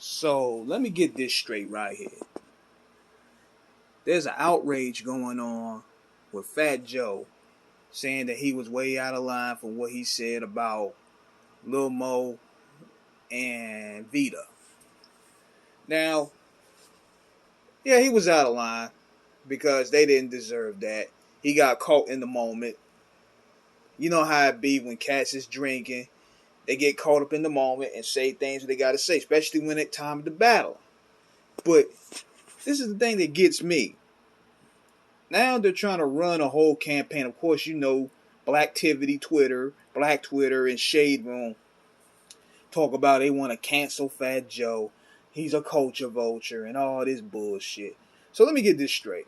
So let me get this straight right here. There's an outrage going on with Fat Joe saying that he was way out of line for what he said about Lil Mo and Vita. Now, yeah, he was out of line because they didn't deserve that. He got caught in the moment. You know how it be when cats is drinking. They get caught up in the moment and say things that they got to say, especially when it's time to battle. But this is the thing that gets me. Now they're trying to run a whole campaign. Of course, you know, Blacktivity Twitter, Black Twitter, and Shade Room talk about they want to cancel Fat Joe. He's a culture vulture and all this bullshit. So let me get this straight.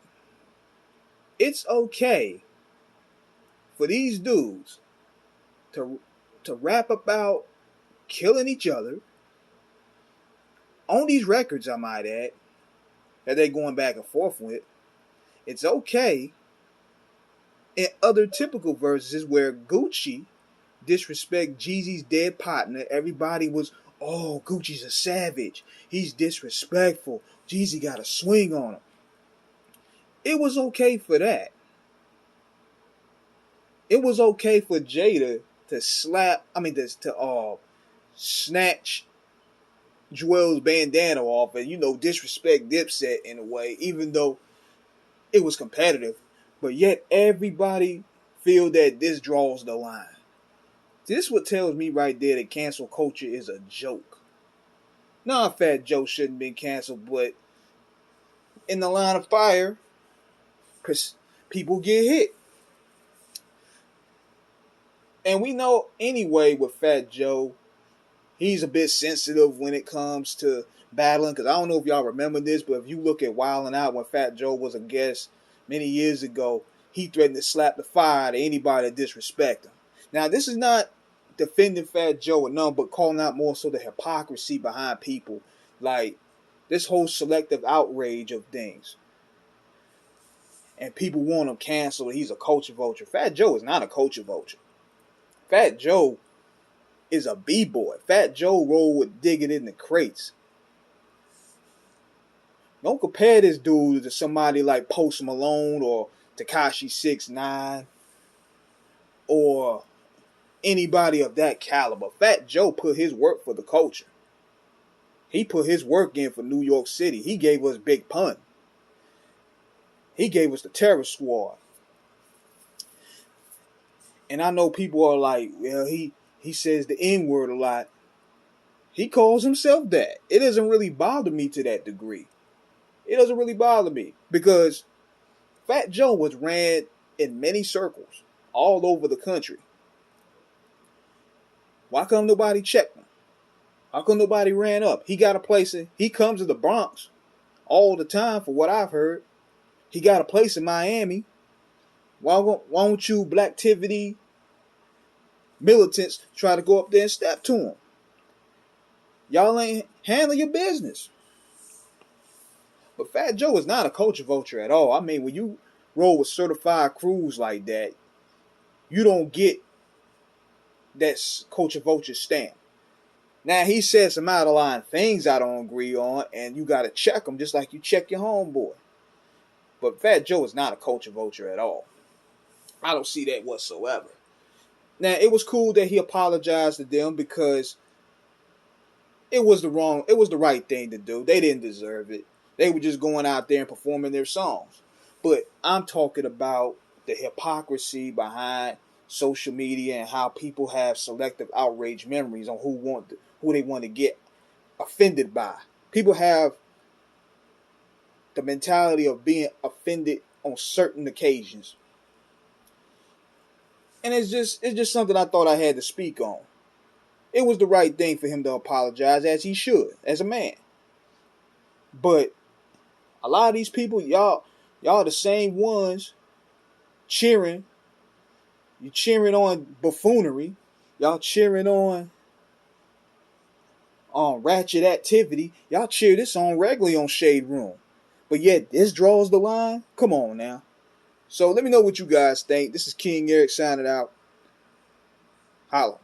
It's okay for these dudes to rap about killing each other on these records, I might add, that they're going back and forth with. It's okay in other typical verses where Gucci disrespect Jeezy's dead partner. Everybody was, oh, Gucci's a savage. He's disrespectful. Jeezy got a swing on him. It was okay for that. It was okay for Jada to snatch Joel's bandana off and, disrespect Dipset in a way, even though it was competitive. But yet everybody feel that this draws the line. This what tells me right there that cancel culture is a joke. Nah, Fat Joe shouldn't be canceled, but in the line of fire, people get hit. And we know anyway with Fat Joe, he's a bit sensitive when it comes to battling. Because I don't know if y'all remember this, but if you look at Wildin' Out when Fat Joe was a guest many years ago, he threatened to slap the fire out of anybody that disrespect him. Now, this is not defending Fat Joe or none, but calling out more so the hypocrisy behind people. Like, this whole selective outrage of things. And people want him canceled. He's a culture vulture. Fat Joe is not a culture vulture. Fat Joe is a b-boy. Fat Joe roll with digging in the crates. Don't compare this dude to somebody like Post Malone or Tekashi 6ix9ine or anybody of that caliber. Fat Joe put his work for the culture. He put his work in for New York City. He gave us Big Pun. He gave us the Terror Squad. And I know people are like, well, he says the N-word a lot. He calls himself that. It doesn't really bother me to that degree. It doesn't really bother me because Fat Joe was ran in many circles all over the country. Why come nobody checked him? How come nobody ran up? He got a place he comes to the Bronx all the time for what I've heard. He got a place in Miami. Why won't you Blacktivity militants try to go up there and step to him? Y'all ain't handling your business. But Fat Joe is not a culture vulture at all. I mean, when you roll with certified crews like that, you don't get that culture vulture stamp. Now, he said some out of line things I don't agree on, and you got to check them just like you check your homeboy. But Fat Joe is not a culture vulture at all. I don't see that whatsoever. Now, it was cool that he apologized to them because it was the right thing to do. They didn't deserve it. They were just going out there and performing their songs. But I'm talking about the hypocrisy behind social media and how people have selective outrage memories on who they want to get offended by. People have the mentality of being offended on certain occasions. And it's just something I thought I had to speak on. It was the right thing for him to apologize, as he should, as a man. But a lot of these people, y'all the same ones cheering. You cheering on buffoonery. Y'all cheering on ratchet activity. Y'all cheer this on regularly on Shade Room. But yet this draws the line? Come on now. So let me know what you guys think. This is King Eric signing out. Holla.